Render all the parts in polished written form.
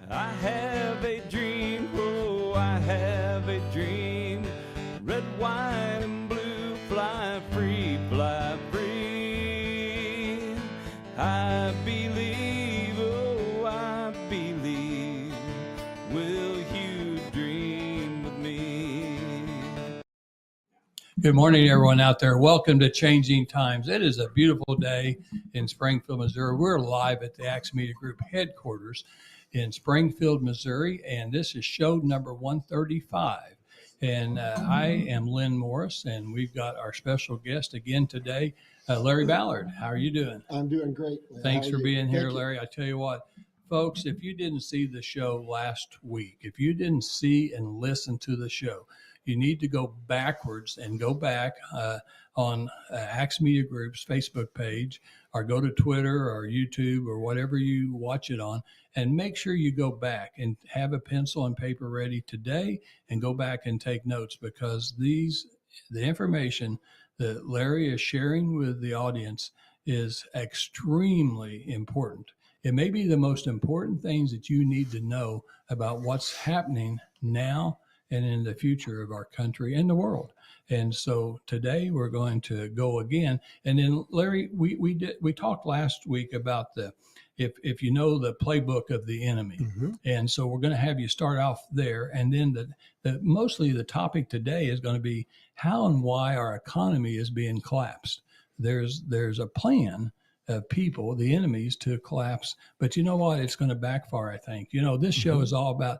I have a dream, oh, I have a dream. Red, white, and blue, fly free, fly free. I believe, oh, I believe. Will you dream with me? Good morning, everyone out there. Welcome to Changing Times. It is a beautiful day in Springfield, Missouri. We're live at the Acts Media Group headquarters in Springfield, Missouri, and this is show number 135. And I am Lynn Morris, and we've got our special guest again today, Larry Ballard. How are you doing? I'm doing great. Thanks for being here, Thank you. Larry. I tell you what, folks, if you didn't see the show last week, if you didn't see and listen to the show, you need to go backwards and go back on Acts Media Group's Facebook page, or go to Twitter or YouTube or whatever you watch it on, and make sure you go back and have a pencil and paper ready today and go back and take notes, because the information that Larry is sharing with the audience is extremely important. It may be the most important things that you need to know about what's happening now and in the future of our country and the world. And so today we're going to go again. And then Larry, we talked last week about if you know the playbook of the enemy. Mm-hmm. And so we're going to have you start off there. And then mostly the topic today is going to be how and why our economy is being collapsed. There's a plan of people, the enemies, to collapse. But you know what? It's going to backfire, I think. You know, this show is all about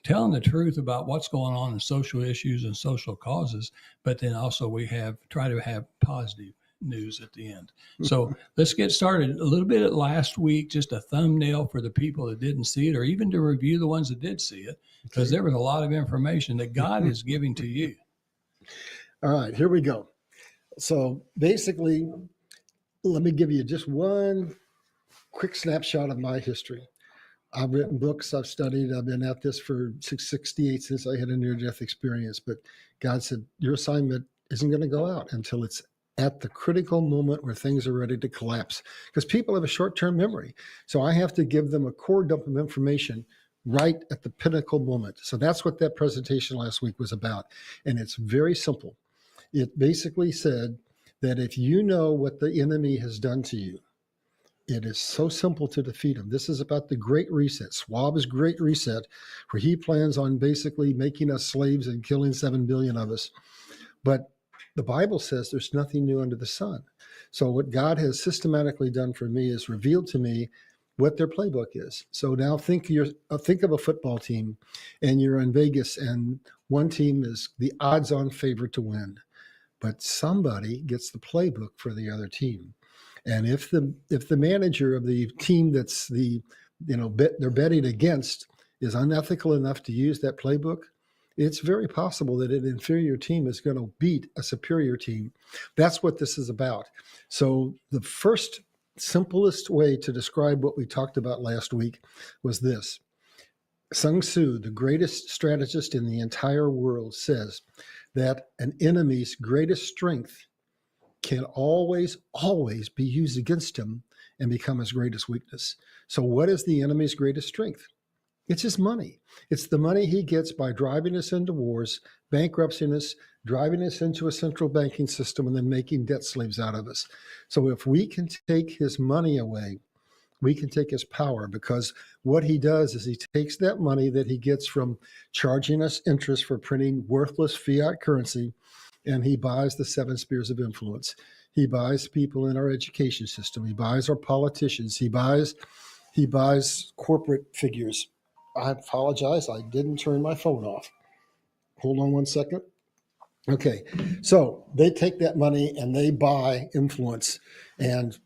telling the truth about what's going on in social issues and social causes, but then also we try to have positive news at the end. So let's get started. A little bit last week, just a thumbnail for the people that didn't see it, or even to review the ones that did see it, because there was a lot of information that God is giving to you. All right, here we go. So basically, let me give you just one quick snapshot of my history. I've written books, I've studied, I've been at this for 68 since I had a near-death experience. But God said, your assignment isn't going to go out until it's at the critical moment where things are ready to collapse. Because people have a short-term memory. So I have to give them a core dump of information right at the pinnacle moment. So that's what that presentation last week was about. And it's very simple. It basically said that if you know what the enemy has done to you, it is so simple to defeat him. This is about the Great Reset, Schwab's Great Reset, where he plans on basically making us slaves and killing 7 billion of us. But the Bible says there's nothing new under the sun. So what God has systematically done for me is revealed to me what their playbook is. So now think of a football team, and you're in Vegas, and one team is the odds-on favorite to win, but somebody gets the playbook for the other team. And if the manager of the team that's they're betting against is unethical enough to use that playbook, it's very possible that an inferior team is going to beat a superior team. That's what this is about. So the first simplest way to describe what we talked about last week was this. Sun Tzu, the greatest strategist in the entire world, says that an enemy's greatest strength can always be used against him and become his greatest weakness. So what is the enemy's greatest strength? It's his money. It's the money he gets by driving us into wars, bankrupting us, driving us into a central banking system, and then making debt slaves out of us. So if we can take his money away, we can take his power, because what he does is he takes that money that he gets from charging us interest for printing worthless fiat currency, and he buys the 7 spheres of influence. He buys people in our education system. He buys our politicians. He buys corporate figures. I apologize. I didn't turn my phone off. Hold on one second. Okay. So they take that money and they buy influence. And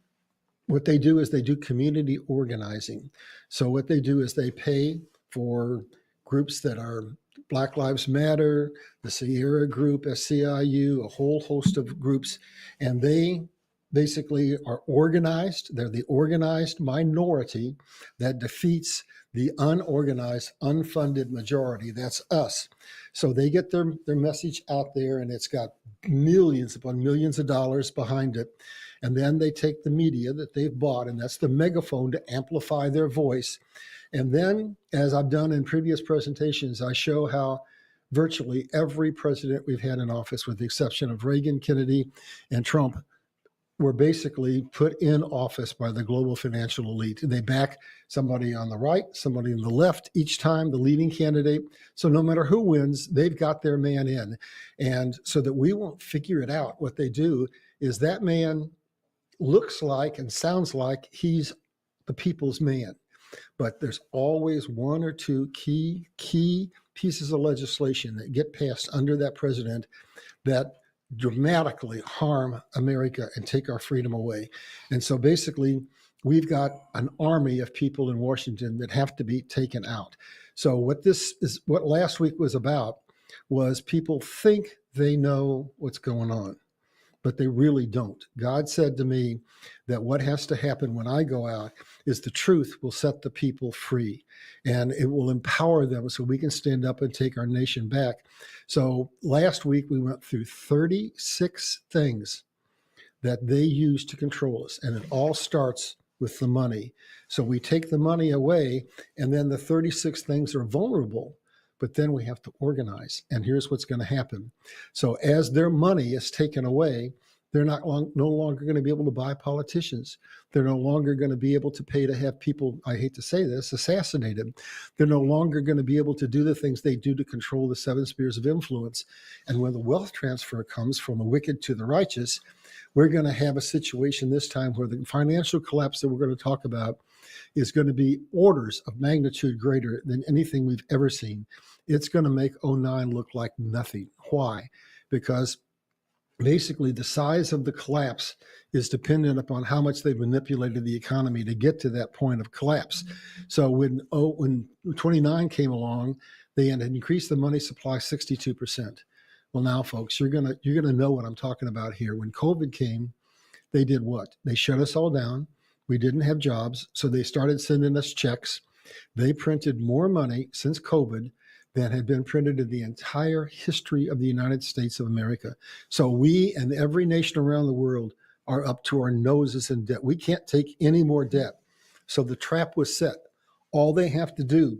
what they do is they do community organizing. So what they do is they pay for groups that are Black Lives Matter, the Sierra Group, SCIU, a whole host of groups, and they basically are organized. They're the organized minority that defeats the unorganized, unfunded majority. That's us. So they get their message out there, and it's got millions upon millions of dollars behind it. And then they take the media that they've bought, and that's the megaphone to amplify their voice. And then, as I've done in previous presentations, I show how virtually every president we've had in office, with the exception of Reagan, Kennedy, and Trump, were basically put in office by the global financial elite. They back somebody on the right, somebody on the left, each time the leading candidate. So no matter who wins, they've got their man in. And so that we won't figure it out, what they do is that man looks like and sounds like he's the people's man. But there's always one or two key pieces of legislation that get passed under that president that dramatically harm America and take our freedom away. And so basically, we've got an army of people in Washington that have to be taken out. So what last week was about was people think they know what's going on, but they really don't. God said to me that what has to happen when I go out is the truth will set the people free, and it will empower them so we can stand up and take our nation back. So last week we went through 36 things that they use to control us, and it all starts with the money. So we take the money away, and then the 36 things are vulnerable, but then we have to organize. And here's what's going to happen. So as their money is taken away, they're no longer going to be able to buy politicians. They're no longer going to be able to pay to have people, I hate to say this, assassinated. They're no longer going to be able to do the things they do to control the 7 spheres of influence. And when the wealth transfer comes from the wicked to the righteous, we're going to have a situation this time where the financial collapse that we're going to talk about is going to be orders of magnitude greater than anything we've ever seen. It's going to make 2009 look like nothing. Why? Because basically the size of the collapse is dependent upon how much they've manipulated the economy to get to that point of collapse. So when 29 came along, they had increased the money supply 62%. Well, now, folks, you're gonna know what I'm talking about here. When COVID came, they did what? They shut us all down. We didn't have jobs, so they started sending us checks. They printed more money since COVID than had been printed in the entire history of the United States of America. So we and every nation around the world are up to our noses in debt. We can't take any more debt. So the trap was set. All they have to do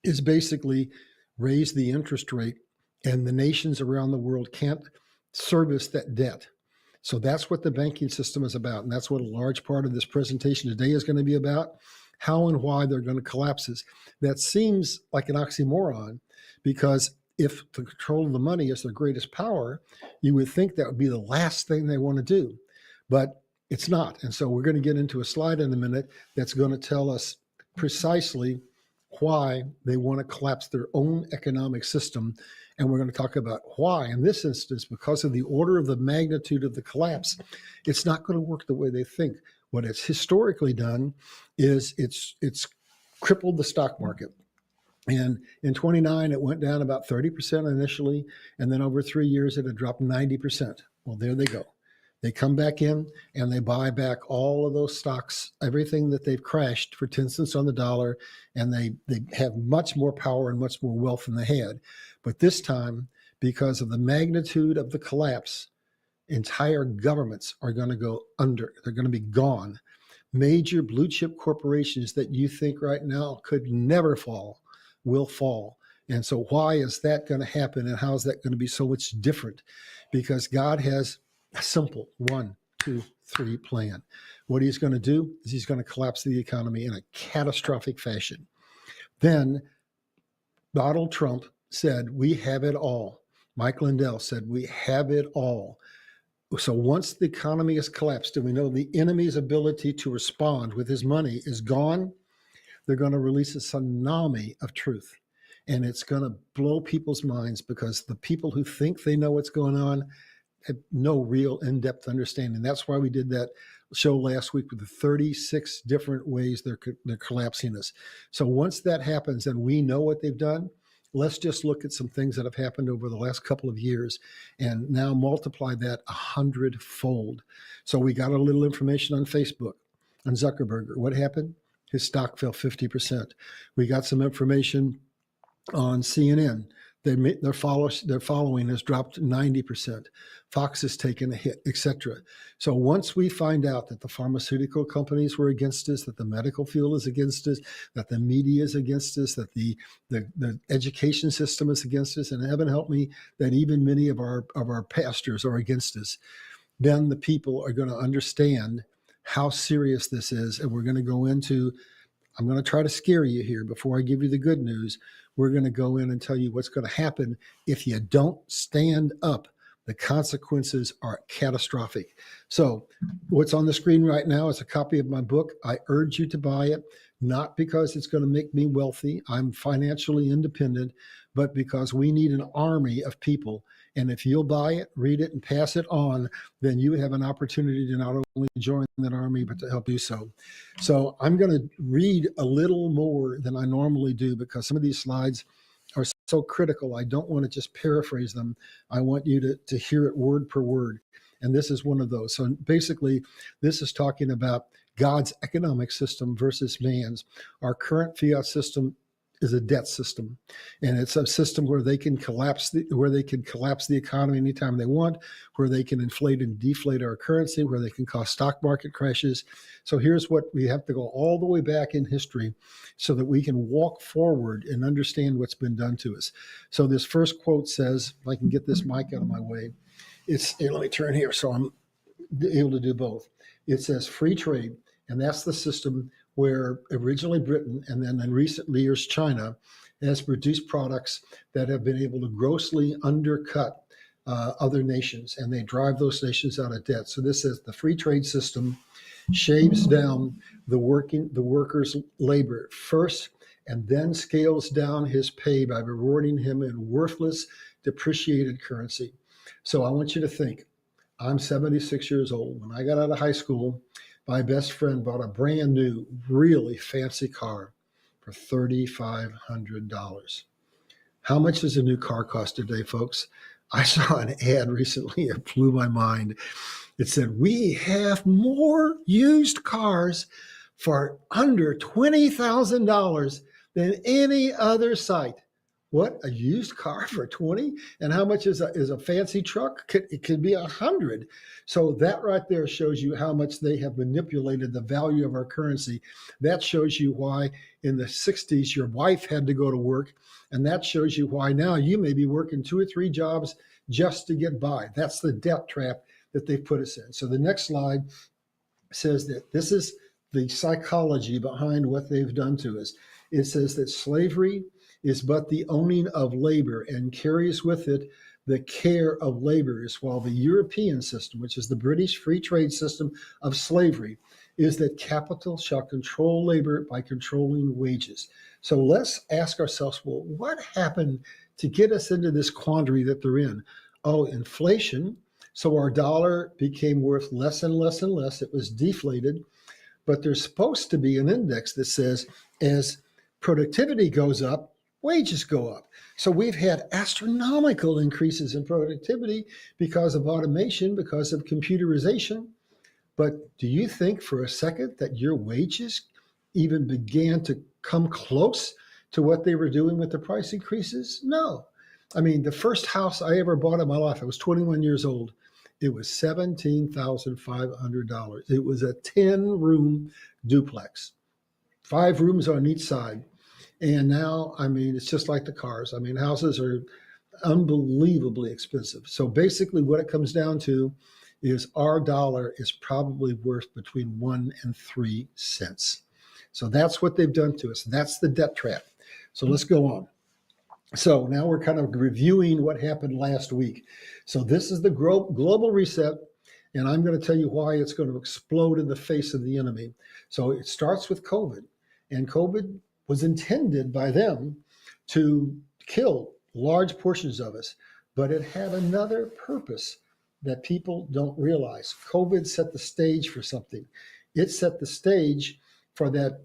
is basically raise the interest rate, and the nations around the world can't service that debt. So that's what the banking system is about. And that's what a large part of this presentation today is going to be about. How and why they're going to collapse this. That seems like an oxymoron, because if the control of the money is their greatest power, you would think that would be the last thing they want to do, but it's not. And so we're going to get into a slide in a minute that's going to tell us precisely why they want to collapse their own economic system. And we're going to talk about why, in this instance, because of the order of the magnitude of the collapse, it's not going to work the way they think. What it's historically done is it's crippled the stock market. And in 29, it went down about 30% initially, and then over 3 years, it had dropped 90%. Well, there they go. They come back in and they buy back all of those stocks, everything that they've crashed for 10 cents on the dollar, and they have much more power and much more wealth than they had. But this time, because of the magnitude of the collapse, entire governments are going to go under. They're going to be gone. Major blue chip corporations that you think right now could never fall will fall. And so why is that going to happen, and how is that going to be so much different? Because God has a simple 1, 2, 3 plan. What he's going to do is he's going to collapse the economy in a catastrophic fashion. Then Donald Trump said, we have it all. Mike Lindell said, we have it all. So once the economy has collapsed and we know the enemy's ability to respond with his money is gone, they're going to release a tsunami of truth. And it's going to blow people's minds, because the people who think they know what's going on have no real in-depth understanding. That's why we did that show last week with the 36 different ways they're collapsing us. So once that happens and we know what they've done, let's just look at some things that have happened over the last couple of years and now multiply that 100-fold. So we got a little information on Facebook, on Zuckerberg. What happened? His stock fell 50%. We got some information on CNN. Their following has dropped 90%. Fox has taken a hit, etc. So once we find out that the pharmaceutical companies were against us, that the medical field is against us, that the media is against us, that the education system is against us, and heaven help me, that even many of our pastors are against us, then the people are going to understand how serious this is, and we're going to go into. I'm going to try to scare you here before I give you the good news. We're going to go in and tell you what's going to happen if you don't stand up. The consequences are catastrophic. So what's on the screen right now is a copy of my book. I urge you to buy it, not because it's going to make me wealthy. I'm financially independent, but because we need an army of people. And if you'll buy it, read it, and pass it on, then you have an opportunity to not only join that army, but to help do so. So I'm going to read a little more than I normally do because some of these slides are so critical. I don't want to just paraphrase them. I want you to hear it word per word. And this is one of those. So basically, this is talking about God's economic system versus man's. Our current fiat system is a debt system, and it's a system where they can collapse the economy anytime they want, where they can inflate and deflate our currency, where they can cause stock market crashes. So here's what we have to go all the way back in history so that we can walk forward and understand what's been done to us. So this first quote says, if I can get this mic out of my way, let me turn here so I'm able to do both. It says free trade, and that's the system where originally Britain and then in recent years China has produced products that have been able to grossly undercut other nations, and they drive those nations out of debt. So this is the free trade system shaves down the worker's labor first and then scales down his pay by rewarding him in worthless, depreciated currency. So I want you to think, I'm 76 years old. When I got out of high school, my best friend bought a brand new, really fancy car for $3,500. How much does a new car cost today, folks? I saw an ad recently. It blew my mind. It said, we have more used cars for under $20,000 than any other site. What, a used car for 20? And how much is a fancy truck? It could be 100. So that right there shows you how much they have manipulated the value of our currency. That shows you why in the 60s your wife had to go to work. And that shows you why now you may be working 2 or 3 jobs just to get by. That's the debt trap that they've put us in. So the next slide says that this is the psychology behind what they've done to us. It says that slavery is but the owning of labor and carries with it the care of laborers, while the European system, which is the British free trade system of slavery, is that capital shall control labor by controlling wages. So let's ask ourselves, well, what happened to get us into this quandary that they're in? Oh, inflation. So our dollar became worth less and less and less. It was deflated. But there's supposed to be an index that says as productivity goes up, wages go up. So we've had astronomical increases in productivity because of automation, because of computerization. But do you think for a second that your wages even began to come close to what they were doing with the price increases? No. I mean, the first house I ever bought in my life, I was 21 years old. It was $17,500. It was a 10-room duplex, 5 rooms on each side. And now, I mean, it's just like the cars. I mean, houses are unbelievably expensive. So basically what it comes down to is our dollar is probably worth between 1 and 3 cents. So that's what they've done to us. That's the debt trap. So let's go on. So now we're kind of reviewing what happened last week. So this is the global reset, and I'm going to tell you why it's going to explode in the face of the enemy. So it starts with COVID, and COVID was intended by them to kill large portions of us, but it had another purpose that people don't realize. COVID set the stage for something. It set the stage for that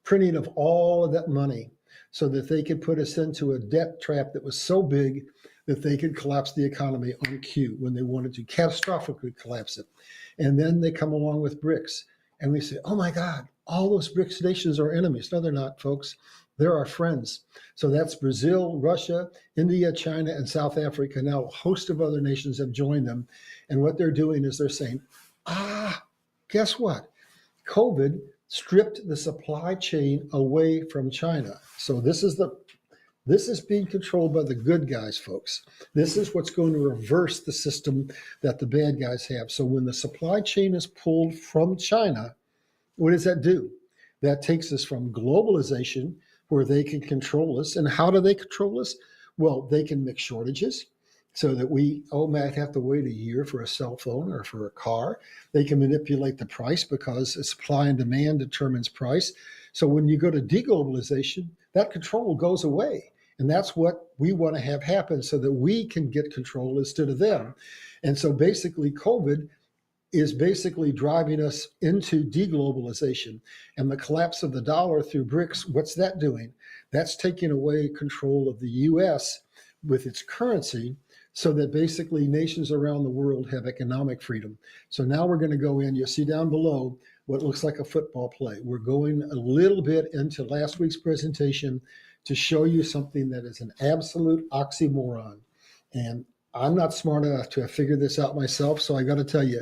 printing of all of that money so that they could put us into a debt trap that was so big that they could collapse the economy on cue when they wanted to catastrophically collapse it. And then they come along with BRICS, and we say, oh my God, all those BRICS nations are enemies. No, they're not, folks. They're our friends. So that's Brazil, Russia, India, China, and South Africa. Now a host of other nations have joined them. And what they're doing is they're saying, guess what? COVID stripped the supply chain away from China. So this is being controlled by the good guys, folks. This is what's going to reverse the system that the bad guys have. So when the supply chain is pulled from China, what does that do? That takes us from globalization, where they can control us. And how do they control us? Well, they can make shortages so that we might have to wait a year for a cell phone or for a car. They can manipulate the price because supply and demand determines price. So when you go to deglobalization, that control goes away. And that's what we want to have happen so that we can get control instead of them. And so basically COVID is basically driving us into deglobalization. And the collapse of the dollar through BRICS, what's that doing? That's taking away control of the US with its currency so that basically nations around the world have economic freedom. So now we're going to go in, you'll see down below what looks like a football play. We're going a little bit into last week's presentation to show you something that is an absolute oxymoron. And I'm not smart enough to have figured this out myself, so I got to tell you,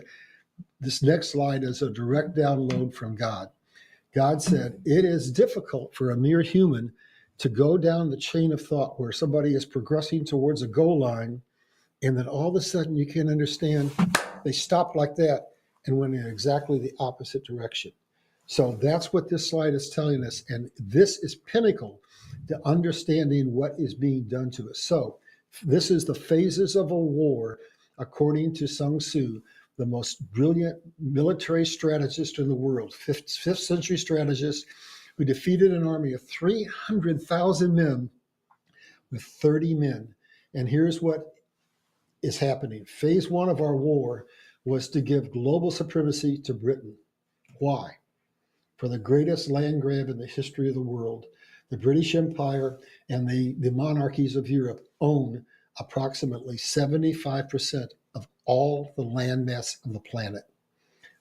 this next slide is a direct download from God. God said, it is difficult for a mere human to go down the chain of thought where somebody is progressing towards a goal line, and then all of a sudden you can't understand, they stop like that and went in exactly the opposite direction. So that's what this slide is telling us. And this is pinnacle to understanding what is being done to us. So this is the phases of a war, according to Sun Tzu, the most brilliant military strategist in the world, fifth century strategist, who defeated an army of 300,000 men with 30 men. And here's what is happening. Phase one of our war was to give global supremacy to Britain. Why? For the greatest land grab in the history of the world. The British Empire and the monarchies of Europe own approximately 75% of all the landmass of the planet.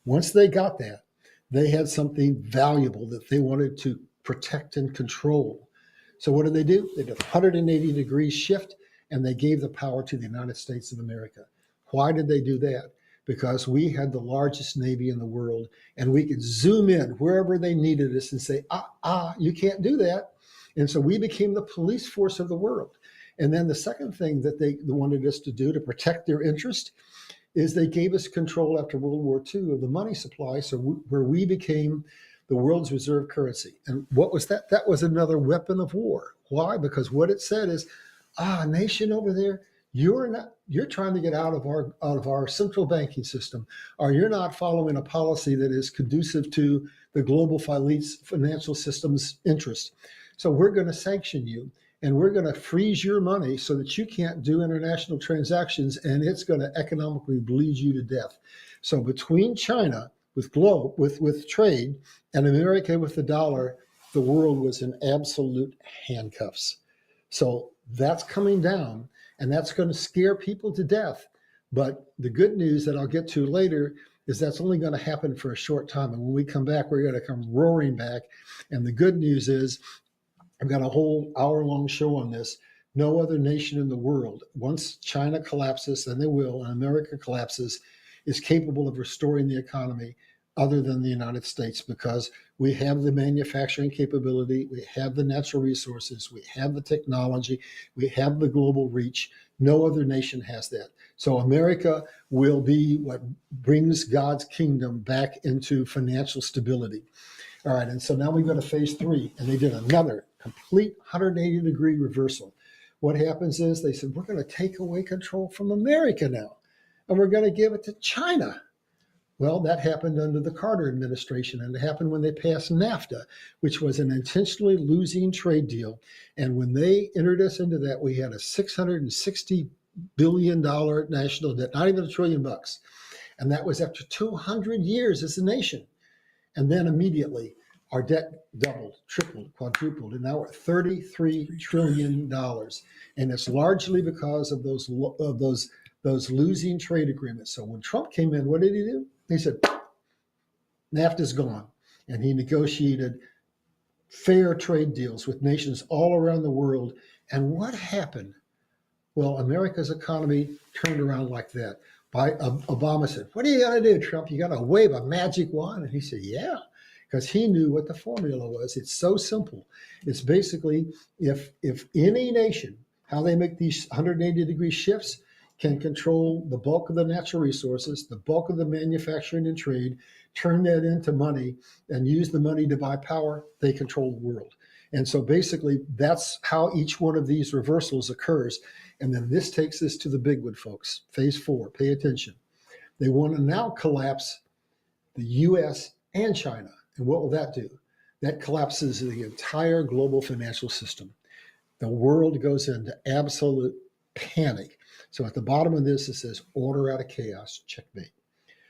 Once they got that, they had something valuable that they wanted to protect and control. So what did? They did a 180-degree shift, and they gave the power to the United States of America. Why did they do that? Because we had the largest Navy in the world, and we could zoom in wherever they needed us and say, you can't do that. And so we became the police force of the world. And then the second thing that they wanted us to do to protect their interest is they gave us control after World War II of the money supply, so where we became the world's reserve currency. And what was that? That was another weapon of war. Why? Because what it said is, nation over there, you're trying to get out of our central banking system, or you're not following a policy that is conducive to the global financial system's interest. So we're going to sanction you, and we're going to freeze your money so that you can't do international transactions, and it's going to economically bleed you to death. So between China with trade and America with the dollar, the world was in absolute handcuffs. So that's coming down, and that's going to scare people to death. But the good news that I'll get to later is that's only going to happen for a short time. And when we come back, we're going to come roaring back. And the good news is I've got a whole hour-long show on this. No other nation in the world, once China collapses, and they will, and America collapses, is capable of restoring the economy other than the United States, because we have the manufacturing capability, we have the natural resources, we have the technology, we have the global reach. No other nation has that. So America will be what brings God's kingdom back into financial stability. All right, and so now we go to phase three, and they did another complete 180-degree reversal. What happens is they said, we're going to take away control from America now, and we're going to give it to China. Well, that happened under the Carter administration, and it happened when they passed NAFTA, which was an intentionally losing trade deal. And when they entered us into that, we had a $660 billion national debt, not even $1 trillion. And that was after 200 years as a nation. And then immediately our debt doubled, tripled, quadrupled, and now we're at $33 trillion. And it's largely because of those losing trade agreements. So when Trump came in, what did he do? He said, NAFTA's gone. And he negotiated fair trade deals with nations all around the world. And what happened? Well, America's economy turned around like that. Obama said, "What are you going to do, Trump? You got to wave a magic wand?" And he said, "Yeah," because he knew what the formula was. It's so simple. It's basically if any nation, how they make these 180-degree shifts, can control the bulk of the natural resources, the bulk of the manufacturing and trade, turn that into money, and use the money to buy power, they control the world. And so basically, that's how each one of these reversals occurs. And then this takes us to the big one, folks. Phase 4, pay attention. They want to now collapse the US and China. And what will that do? That collapses the entire global financial system. The world goes into absolute panic. So at the bottom of this, it says order out of chaos, checkmate.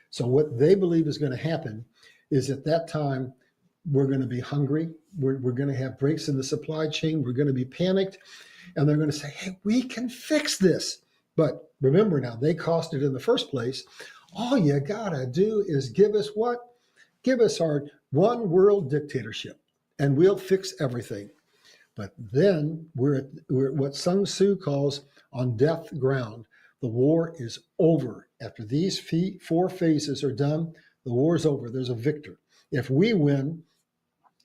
So what they believe is going to happen is at that time, we're going to be hungry. We're going to have breaks in the supply chain. We're going to be panicked. And they're going to say, hey, we can fix this. But remember now, they cost it in the first place. All you got to do is give us what? Give us our one world dictatorship, and we'll fix everything. But then we're at what Sun Tzu calls on death ground. The war is over. After these 4 phases are done, the war is over. There's a victor. If we win,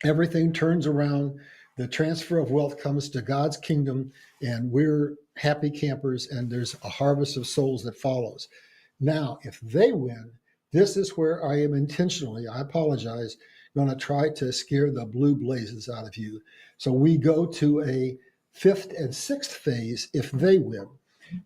everything turns around. The transfer of wealth comes to God's kingdom, and we're happy campers, and there's a harvest of souls that follows. Now, if they win, this is where I am intentionally, I apologize, going to try to scare the blue blazes out of you. So we go to a 5th and 6th phase if they win.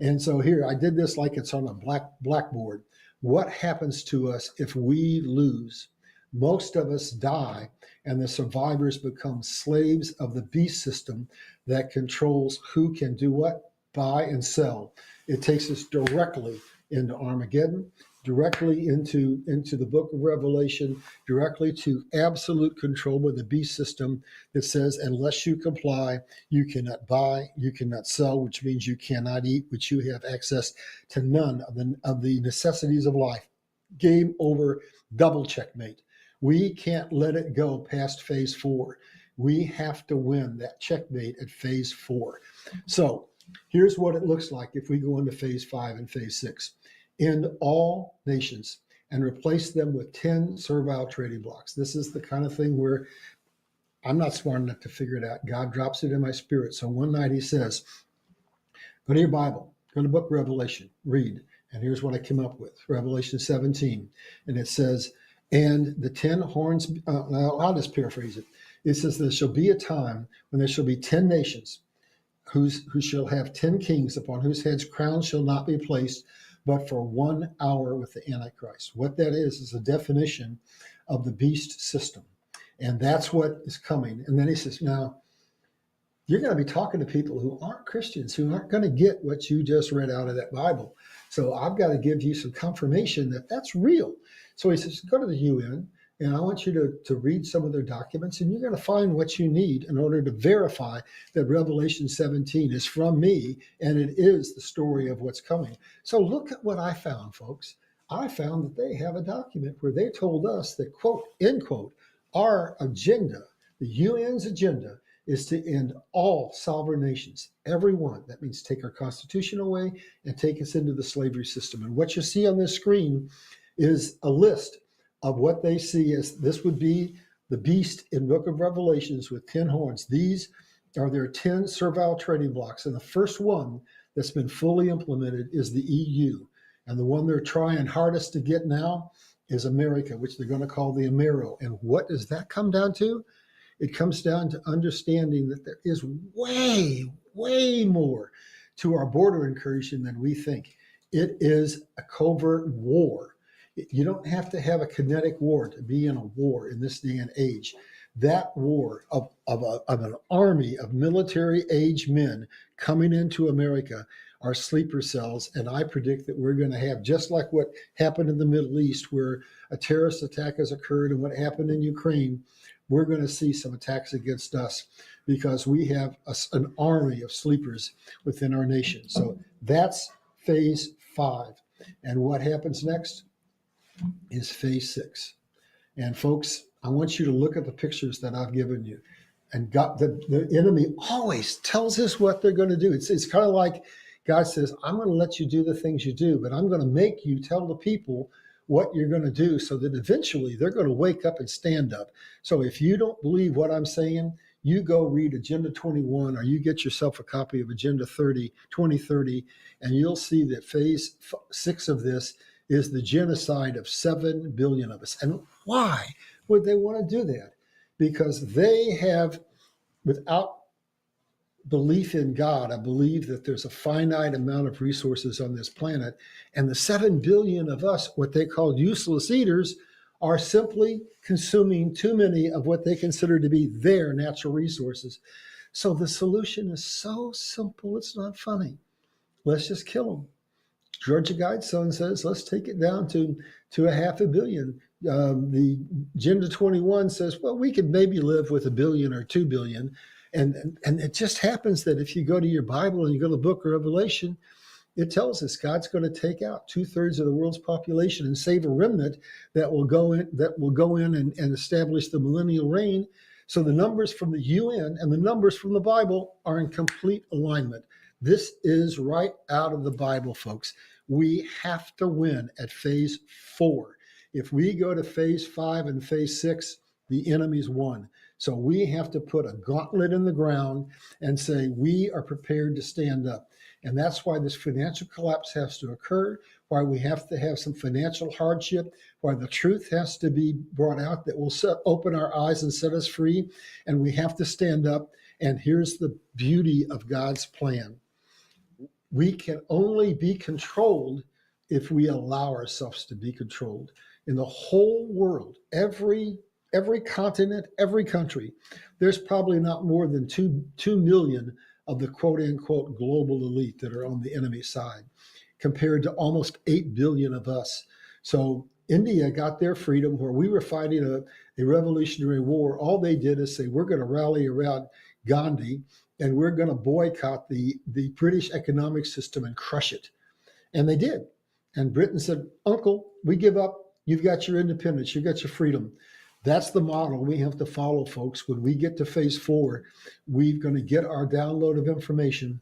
And so here, I did this like it's on a blackboard. What happens to us if we lose? Most of us die, and the survivors become slaves of the beast system that controls who can do what? Buy and sell. It takes us directly into Armageddon, directly into the book of Revelation, directly to absolute control with the beast system that says, unless you comply, you cannot buy, you cannot sell, which means you cannot eat, which you have access to none of the necessities of life. Game over, double checkmate. We can't let it go past phase 4. We have to win that checkmate at phase 4. So here's what it looks like if we go into phase 5 and phase 6. End all nations and replace them with 10 servile trading blocks. This is the kind of thing where I'm not smart enough to figure it out. God drops it in my spirit. So one night he says, go to your Bible, go to the book of Revelation, read. And here's what I came up with, Revelation 17. And it says, and the 10 horns, I'll just paraphrase it. It says, there shall be a time when there shall be 10 nations who shall have 10 kings upon whose heads crowns shall not be placed, but for 1 hour with the Antichrist. What that is a definition of the beast system. And that's what is coming. And then he says, now, you're going to be talking to people who aren't Christians, who aren't going to get what you just read out of that Bible. So I've got to give you some confirmation that that's real. So he says, go to the UN, and I want you to read some of their documents, and you're going to find what you need in order to verify that Revelation 17 is from me, and it is the story of what's coming. So look at what I found, folks. I found that they have a document where they told us that, quote, end quote, our agenda, the UN's agenda, is to end all sovereign nations, every one. That means take our Constitution away and take us into the slavery system. And what you see on this screen is a list of what they see as this would be the beast in book of Revelations with 10 horns. These are their 10 servile trading blocks. And the first one that's been fully implemented is the EU. And the one they're trying hardest to get now is America, which they're going to call the Amero. And what does that come down to? It comes down to understanding that there is way, way more to our border incursion than we think. It is a covert war. You don't have to have a kinetic war to be in a war in this day and age. That war of an army of military-age men coming into America are sleeper cells, and I predict that we're going to have, just like what happened in the Middle East, where a terrorist attack has occurred, and what happened in Ukraine, we're going to see some attacks against us because we have an army of sleepers within our nation. So that's phase 5. And what happens next is phase 6. And folks, I want you to look at the pictures that I've given you. And God, the enemy always tells us what they're going to do. It's kind of like God says, I'm going to let you do the things you do, but I'm going to make you tell the people what you're going to do so that eventually they're going to wake up and stand up. So if you don't believe what I'm saying, you go read Agenda 21, or you get yourself a copy of Agenda 2030, and you'll see that phase 6 of this is the genocide of 7 billion of us. And why would they want to do that? Because they have, without belief in God, I believe that there's a finite amount of resources on this planet, and the 7 billion of us, what they call useless eaters, are simply consuming too many of what they consider to be their natural resources. So the solution is so simple, it's not funny. Let's just kill them. Georgia Guidestone says, let's take it down to 500 million. The Agenda 21 says, well, we could maybe live with 1 billion or 2 billion. And it just happens that if you go to your Bible and you go to the book of Revelation, it tells us God's going to take out 2/3 of the world's population and save a remnant that will go in and establish the millennial reign. So the numbers from the UN and the numbers from the Bible are in complete alignment. This is right out of the Bible, folks. We have to win at phase 4. If we go to phase 5 and phase 6, the enemy's won. So we have to put a gauntlet in the ground and say, we are prepared to stand up. And that's why this financial collapse has to occur, why we have to have some financial hardship, why the truth has to be brought out that will open our eyes and set us free. And we have to stand up. And here's the beauty of God's plan. We can only be controlled if we allow ourselves to be controlled. In the whole world, every continent, every country, there's probably not more than 2 million of the quote unquote global elite that are on the enemy side, compared to almost 8 billion of us. So India got their freedom where we were fighting a revolutionary war. All they did is say, we're going to rally around Gandhi and we're going to boycott the British economic system and crush it. And they did. And Britain said, Uncle, we give up. You've got your independence. You've got your freedom. That's the model we have to follow, folks. When we get to phase 4, we're going to get our download of information.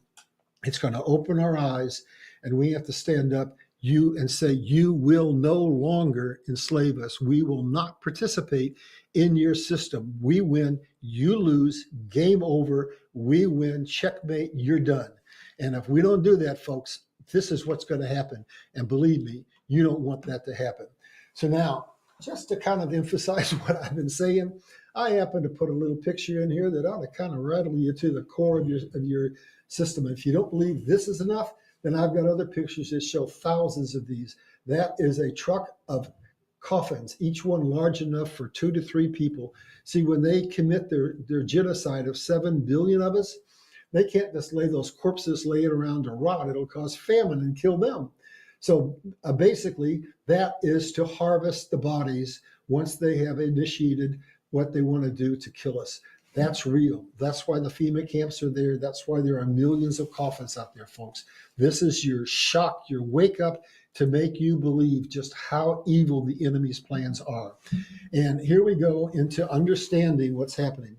It's going to open our eyes, and we have to stand up and say, you will no longer enslave us. We will not participate in your system. We win, you lose, game over. We win, checkmate, you're done. And if we don't do that, folks, this is what's going to happen. And believe me, you don't want that to happen. So now, just to kind of emphasize what I've been saying, I happen to put a little picture in here that ought to kind of rattle you to the core of your system. And if you don't believe this is enough, then I've got other pictures that show thousands of these. That is a truck of coffins, each one large enough for 2 to 3 people. See, when they commit their genocide of 7 billion of us, they can't just lay those corpses laying around to rot. It'll cause famine and kill them. So basically, that is to harvest the bodies once they have initiated what they want to do to kill us. That's real. That's why the FEMA camps are there. That's why there are millions of coffins out there, folks. This is your shock, your wake up to make you believe just how evil the enemy's plans are. And here we go into understanding what's happening.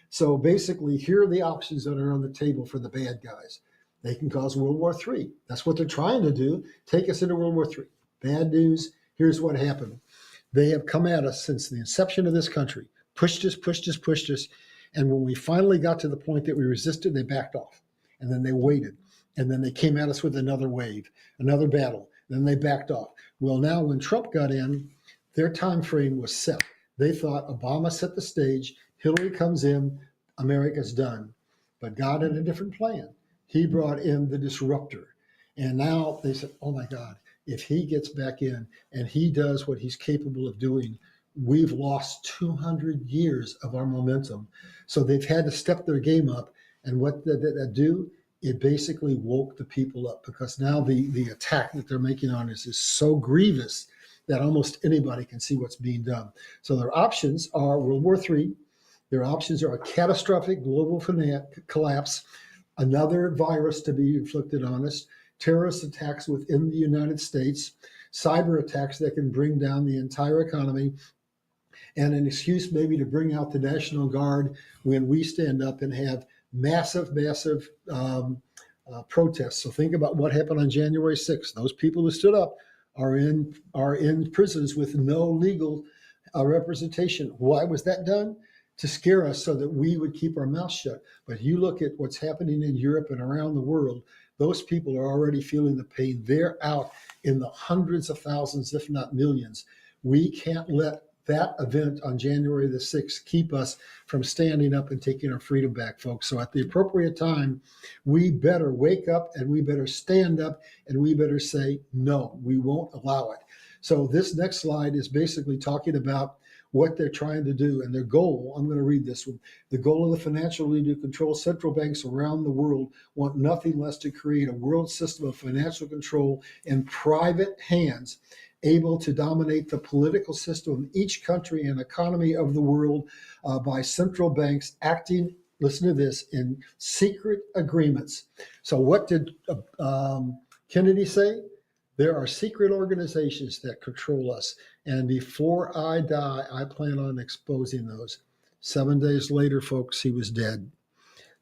So basically, here are the options that are on the table for the bad guys. They can cause World War III. That's what they're trying to do, take us into World War III. Bad news, here's what happened. They have come at us since the inception of this country, pushed us. And when we finally got to the point that we resisted, they backed off. And then they waited. And then they came at us with another wave, another battle. Then they backed off. Well, now when Trump got in, their time frame was set. They thought Obama set the stage, Hillary comes in, America's done. But God had a different plan. He brought in the disruptor. And now they said, oh my God, if he gets back in and he does what he's capable of doing, we've lost 200 years of our momentum. So they've had to step their game up. And what did that do? It basically woke the people up, because now the attack that they're making on us is so grievous that almost anybody can see what's being done. So their options are World War III. Their options are a catastrophic global collapse, another virus to be inflicted on us, terrorist attacks within the United States, cyber attacks that can bring down the entire economy, and an excuse maybe to bring out the National Guard when we stand up and have massive protests. So think about what happened on January 6th. Those people who stood up are in prisons with no legal representation. Why was that done? To scare us so that we would keep our mouth shut. But you look at what's happening in Europe and around the world, those people are already feeling the pain. They're out in the hundreds of thousands, if not millions. We can't let that event on January the 6th keep us from standing up and taking our freedom back, folks. So at the appropriate time, we better wake up and we better stand up and we better say, no, we won't allow it. So this next slide is basically talking about what they're trying to do and their goal. I'm going to read this one. The goal of the financial elite to control central banks around the world want nothing less to create a world system of financial control in private hands, able to dominate the political system of each country and economy of the world by central banks acting, listen to this, in secret agreements. So what did Kennedy say? There are secret organizations that control us. And before I die, I plan on exposing those. 7 days later, folks, he was dead.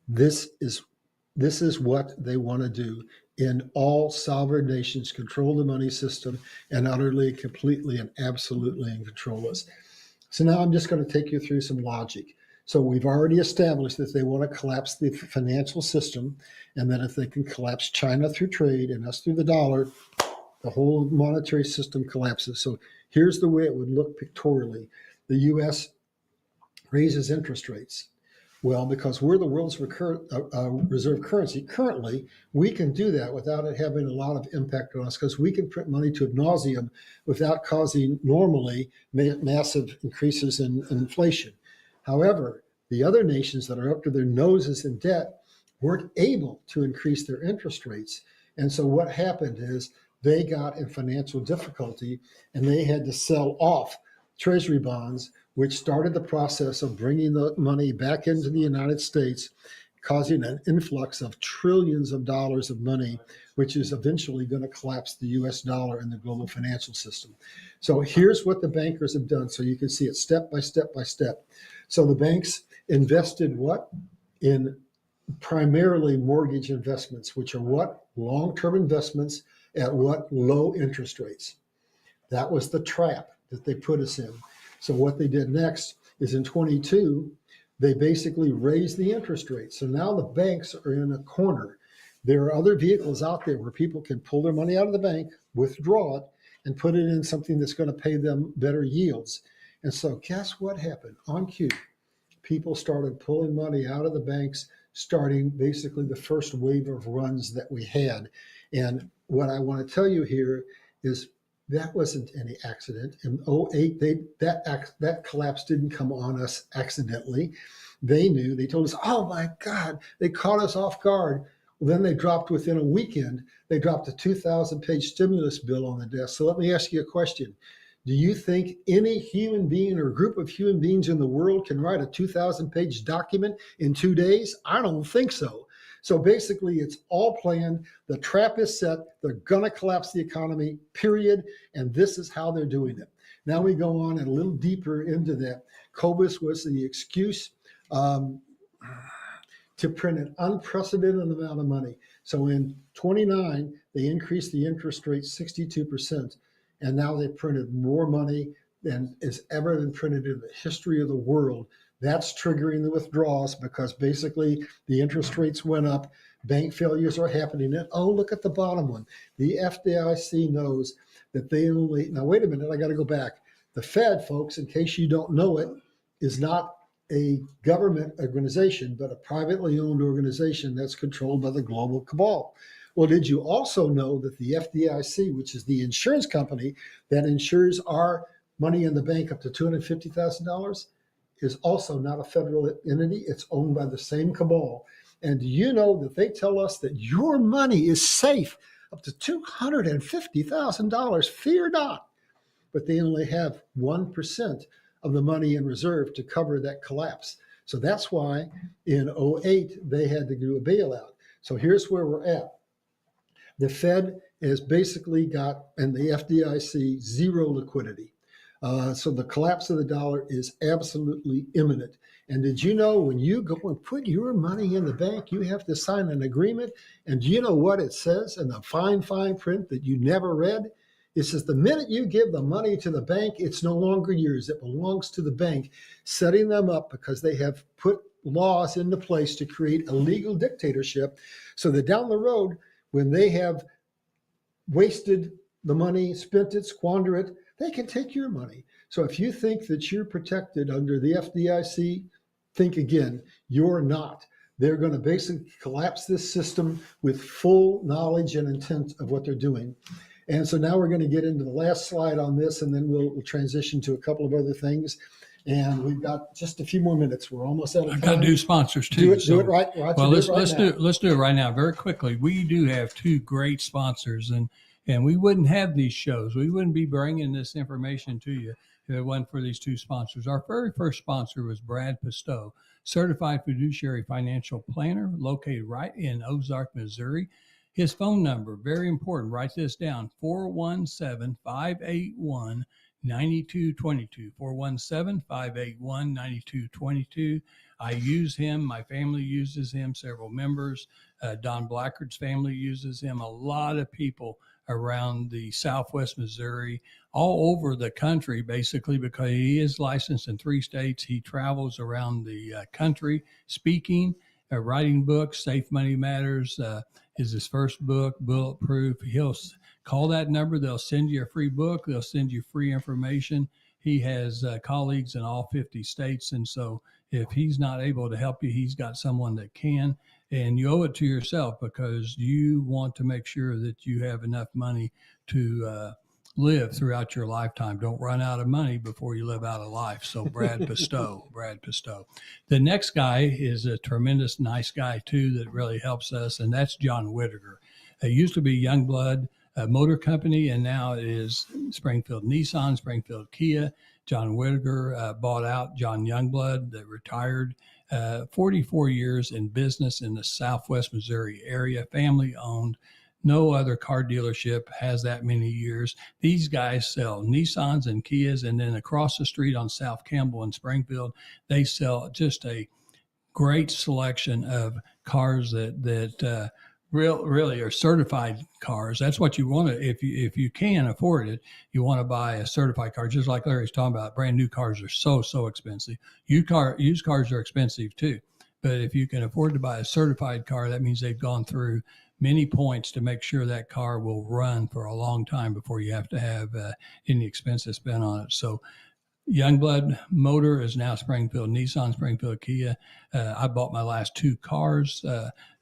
This is what they want to do in all sovereign nations, control the money system and utterly, completely, and absolutely control us. So now I'm just going to take you through some logic. So we've already established that they want to collapse the financial system, and that if they can collapse China through trade and us through the dollar, the whole monetary system collapses. So here's the way it would look pictorially. The U.S. raises interest rates. Well, because we're the world's reserve currency, currently, we can do that without it having a lot of impact on us, because we can print money to ad nauseum without causing normally massive increases in inflation. However, the other nations that are up to their noses in debt weren't able to increase their interest rates. And so what happened is they got in financial difficulty and they had to sell off treasury bonds, which started the process of bringing the money back into the United States, causing an influx of trillions of dollars of money, which is eventually going to collapse the US dollar and the global financial system. So here's what the bankers have done. So you can see it step by step by step. So the banks invested what? In primarily mortgage investments, which are what? Long-term investments at what? Low interest rates. That was the trap that they put us in. So what they did next is in 22, they basically raised the interest rate. So now the banks are in a corner. There are other vehicles out there where people can pull their money out of the bank, withdraw it, and put it in something that's going to pay them better yields. And so guess what happened? On cue, people started pulling money out of the banks, starting basically the first wave of runs that we had. And what I want to tell you here is that wasn't any accident. In 08, that collapse didn't come on us accidentally. They knew, they told us, oh my God, they caught us off guard. Well, then they dropped within a weekend, they dropped a 2,000-page stimulus bill on the desk. So let me ask you a question. Do you think any human being or group of human beings in the world can write a 2,000-page document in 2 days? I don't think so. So basically, it's all planned. The trap is set. They're going to collapse the economy, period. And this is how they're doing it. Now we go on and a little deeper into that. COBIS was the excuse to print an unprecedented amount of money. So in 29, they increased the interest rate 62%. And now they printed more money than has ever been printed in the history of the world. That's triggering the withdrawals because basically the interest rates went up, bank failures are happening. And oh, look at the bottom one. The FDIC knows that they only, now wait a minute, I got to go back. The Fed, folks, in case you don't know it, is not a government organization, but a privately owned organization that's controlled by the global cabal. Well, did you also know that the FDIC, which is the insurance company that insures our money in the bank up to $250,000, is also not a federal entity? It's owned by the same cabal. And do you know that they tell us that your money is safe up to $250,000? Fear not. But they only have 1% of the money in reserve to cover that collapse. So that's why in 08, they had to do a bailout. So here's where we're at. The Fed has basically got, and the FDIC, zero liquidity. So the collapse of the dollar is absolutely imminent. And did you know when you go and put your money in the bank, you have to sign an agreement? And do you know what it says in the fine print that you never read? It says the minute you give the money to the bank, it's no longer yours. It belongs to the bank, setting them up because they have put laws into place to create a legal dictatorship so that down the road, when they have wasted the money, spent it, squandered it, they can take your money. So if you think that you're protected under the FDIC, think again. You're not. They're going to basically collapse this system with full knowledge and intent of what they're doing. And so now we're going to get into the last slide on this, and then we'll transition to a couple of other things. And we've got just a few more minutes. We're almost out of time. I've got to do sponsors too. Do it right. Well, let's do it right now very quickly. We do have two great sponsors, and we wouldn't have these shows. We wouldn't be bringing this information to you if it wasn't for these two sponsors. Our very first sponsor was Brad Pistow, certified fiduciary financial planner, located right in Ozark, Missouri. His phone number, very important, write this down, 417-581-9222, 417-581-9222. I use him. My family uses him. Several members. Don Blackard's family uses him. A lot of people around the Southwest Missouri, all over the country, basically, because he is licensed in 3 states. He travels around the country speaking, writing books. Safe Money Matters is his first book, Bulletproof. He'll call that number. They'll send you a free book. They'll send you free information. He has colleagues in all 50 states. And so if he's not able to help you, he's got someone that can. And you owe it to yourself because you want to make sure that you have enough money to live throughout your lifetime. Don't run out of money before you live out of life. So Brad Pistow. The next guy is a tremendous nice guy too that really helps us, and that's John Whitaker. It used to be Youngblood Motor Company, and now it is Springfield Nissan, Springfield Kia. John Whitaker bought out John Youngblood, that retired. 44 years in business in the Southwest Missouri area, family owned. No other car dealership has that many years. These guys sell Nissans and Kias, and then across the street on South Campbell in Springfield, they sell just a great selection of cars that really are certified cars. That's what you want to, if you can afford it, you want to buy a certified car. Just like Larry's talking about, brand new cars are so expensive. Used cars are expensive too. But if you can afford to buy a certified car, that means they've gone through many points to make sure that car will run for a long time before you have to have any expenses spent on it. So Youngblood Motor is now Springfield Nissan, Springfield Kia. I bought my last 2 cars,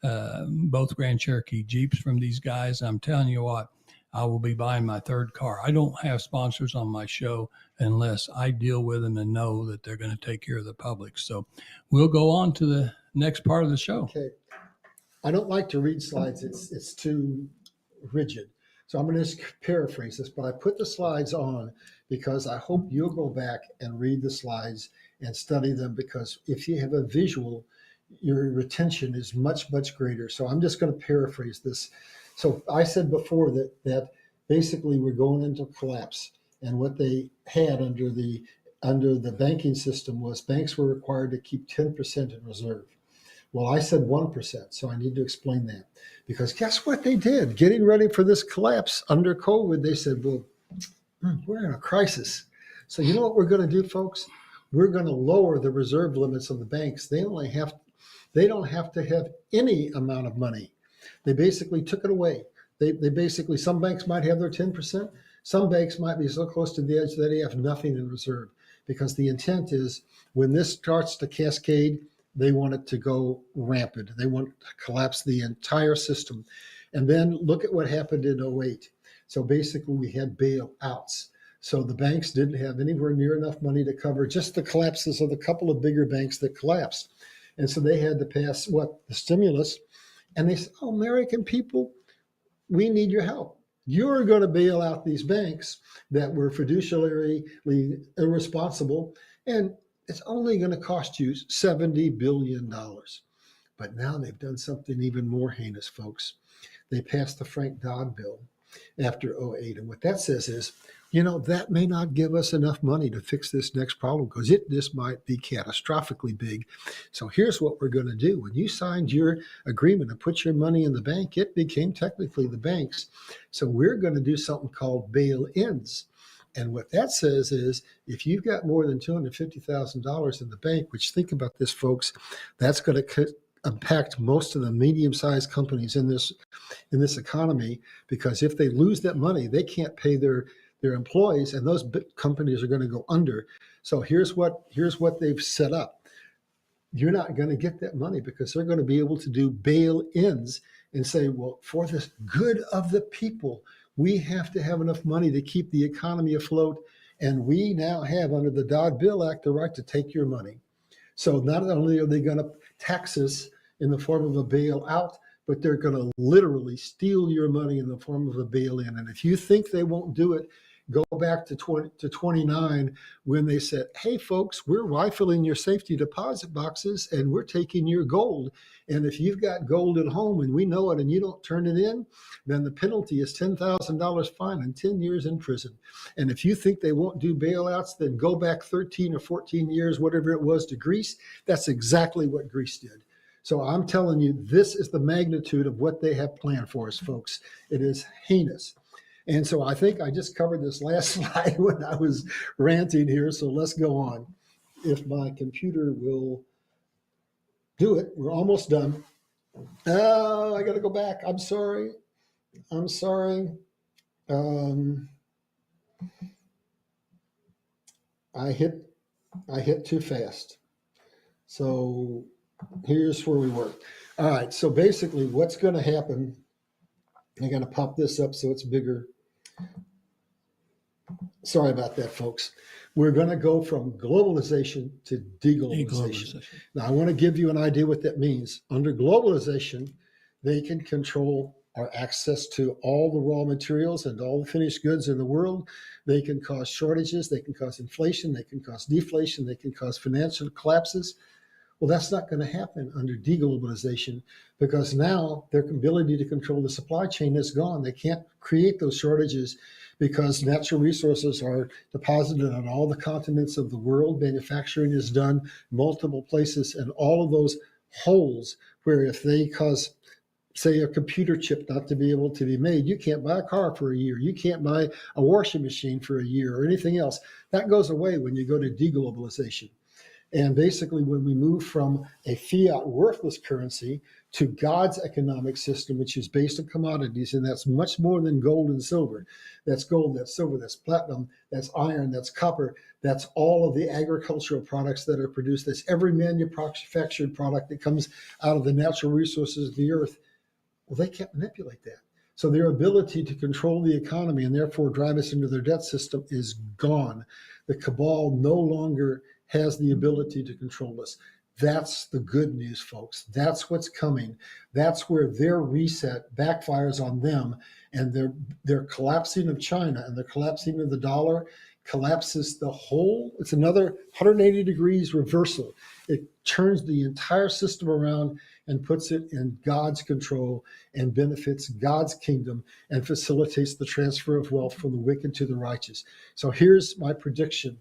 both Grand Cherokee Jeeps from these guys. I'm telling you what, I will be buying my 3rd car. I don't have sponsors on my show unless I deal with them and know that they're going to take care of the public. So we'll go on to the next part of the show. Okay. I don't like to read slides. It's too rigid. So I'm going to just paraphrase this, but I put the slides on because I hope you'll go back and read the slides and study them, because if you have a visual, your retention is much greater. So I'm just going to paraphrase this. So I said before that basically we're going into collapse, and what they had under the banking system was banks were required to keep 10% in reserve. Well, I said 1%, so I need to explain that, because guess what they did? Getting ready for this collapse under COVID, they said, well, we're in a crisis. So you know what we're going to do, folks? We're going to lower the reserve limits of the banks. They don't have to have any amount of money. They basically took it away. They basically, some banks might have their 10%. Some banks might be so close to the edge that they have nothing in reserve, because the intent is when this starts to cascade, they want it to go rampant. They want to collapse the entire system. And then look at what happened in 2008. So basically we had bailouts. So the banks didn't have anywhere near enough money to cover just the collapses of the couple of bigger banks that collapsed. And so they had to pass the stimulus. And they said, oh, American people, we need your help. You're going to bail out these banks that were fiduciarily irresponsible. And it's only going to cost you $70 billion. But now they've done something even more heinous, folks. They passed the Frank Dodd bill after 2008. And what that says is that may not give us enough money to fix this next problem because this might be catastrophically big. So here's what we're going to do. When you signed your agreement to put your money in the bank, it became technically the bank's. So we're going to do something called bail-ins. And what that says is if you've got more than $250,000 in the bank, which think about this, folks, that's going to impact most of the medium-sized companies in this economy, because if they lose that money, they can't pay their employees, and those companies are going to go under. So here's what they've set up. You're not going to get that money because they're going to be able to do bail-ins and say, well, for the good of the people, we have to have enough money to keep the economy afloat. And we now have, under the Dodd-Bill Act, the right to take your money. So not only are they going to tax us in the form of a bailout, but they're going to literally steal your money in the form of a bail-in. And if you think they won't do it, go back to 29 when they said, hey, folks, we're rifling your safety deposit boxes and we're taking your gold. And if you've got gold at home and we know it and you don't turn it in, then the penalty is $10,000 fine and 10 years in prison. And if you think they won't do bailouts, then go back 13 or 14 years, whatever it was, to Greece. That's exactly what Greece did. So I'm telling you, this is the magnitude of what they have planned for us, folks. It is heinous. And so I think I just covered this last slide when I was ranting here. So let's go on. If my computer will do it, we're almost done. Oh, I got to go back. I'm sorry. I hit too fast. So here's where we were. All right. So basically what's going to happen, I got to pop this up so it's bigger. Sorry about that, folks. We're going to go from globalization to deglobalization. Now, I want to give you an idea what that means. Under globalization, they can control our access to all the raw materials and all the finished goods in the world. They can cause shortages. They can cause inflation. They can cause deflation. They can cause financial collapses. Well, that's not going to happen under deglobalization because now their ability to control the supply chain is gone. They can't create those shortages because natural resources are deposited on all the continents of the world. Manufacturing is done multiple places, and all of those holes where if they cause, say, a computer chip not to be able to be made, you can't buy a car for a year. You can't buy a washing machine for a year or anything else. That goes away when you go to deglobalization. And basically, when we move from a fiat worthless currency to God's economic system, which is based on commodities, and that's much more than gold and silver. That's gold, that's silver, that's platinum, that's iron, that's copper, that's all of the agricultural products that are produced. That's every manufactured product that comes out of the natural resources of the earth. Well, they can't manipulate that. So their ability to control the economy and therefore drive us into their debt system is gone. The cabal no longer has the ability to control us. That's the good news, folks. That's what's coming. That's where their reset backfires on them, and their collapsing of China and the collapsing of the dollar collapses the whole. It's another 180 degrees reversal. It turns the entire system around and puts it in God's control and benefits God's kingdom and facilitates the transfer of wealth from the wicked to the righteous. So here's my prediction.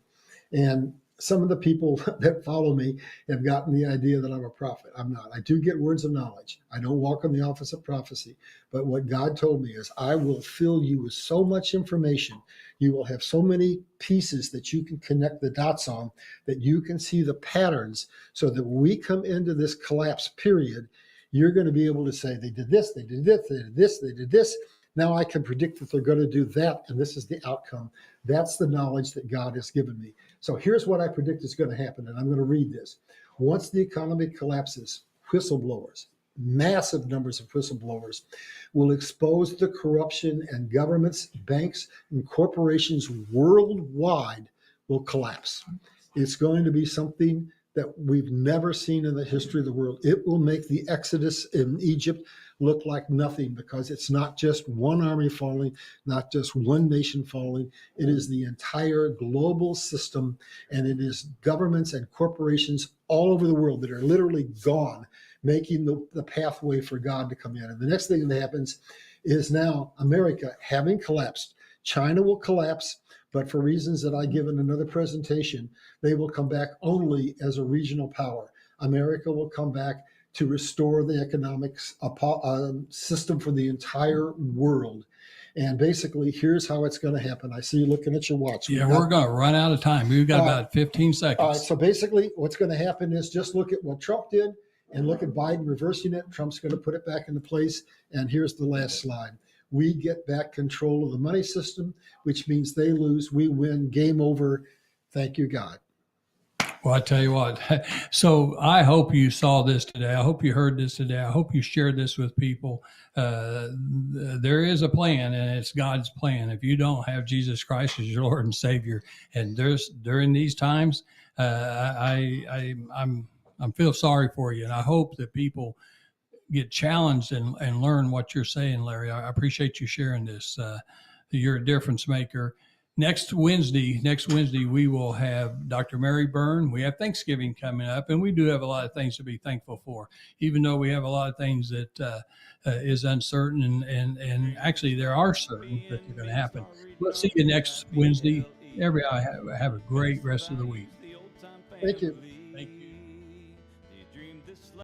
And some of the people that follow me have gotten the idea that I'm a prophet. I'm not. I do get words of knowledge. I don't walk in the office of prophecy. But what God told me is I will fill you with so much information. You will have so many pieces that you can connect the dots on, that you can see the patterns, so that when we come into this collapse period, you're going to be able to say, they did this, they did this, they did this, they did this. Now I can predict that they're going to do that, and this is the outcome. That's the knowledge that God has given me. So here's what I predict is going to happen, and I'm going to read this. Once the economy collapses, whistleblowers, massive numbers of whistleblowers, will expose the corruption, and governments, banks, and corporations worldwide will collapse. It's going to be something that we've never seen in the history of the world. It will make the Exodus in Egypt look like nothing, because it's not just one army falling, not just one nation falling. It is the entire global system, and it is governments and corporations all over the world that are literally gone, making the pathway for God to come in. And the next thing that happens is now America, having collapsed, China will collapse, but for reasons that I give in another presentation, they will come back only as a regional power. America will come back to restore the economics system for the entire world. And basically, here's how it's going to happen. I see you looking at your watch. Yeah, we're going to run out of time. We've got about 15 seconds. All right. So basically, what's going to happen is just look at what Trump did and look at Biden reversing it. Trump's going to put it back into place. And here's the last slide. We get back control of the money system, which means they lose, we win, game over. Thank you, God. Well, I tell you what, so I hope you saw this today. I hope you heard this today. I hope you shared this with people. There is a plan, and it's God's plan. If you don't have Jesus Christ as your Lord and Savior, and during these times, I feel sorry for you, and I hope that people get challenged and learn what you're saying, Larry. I appreciate you sharing this. You're a difference maker. Next Wednesday, we will have Dr. Mary Byrne. We have Thanksgiving coming up, and we do have a lot of things to be thankful for, even though we have a lot of things that is uncertain, and actually there are certain that are going to happen. We'll see you next Wednesday. Everybody have a great rest of the week. Thank you.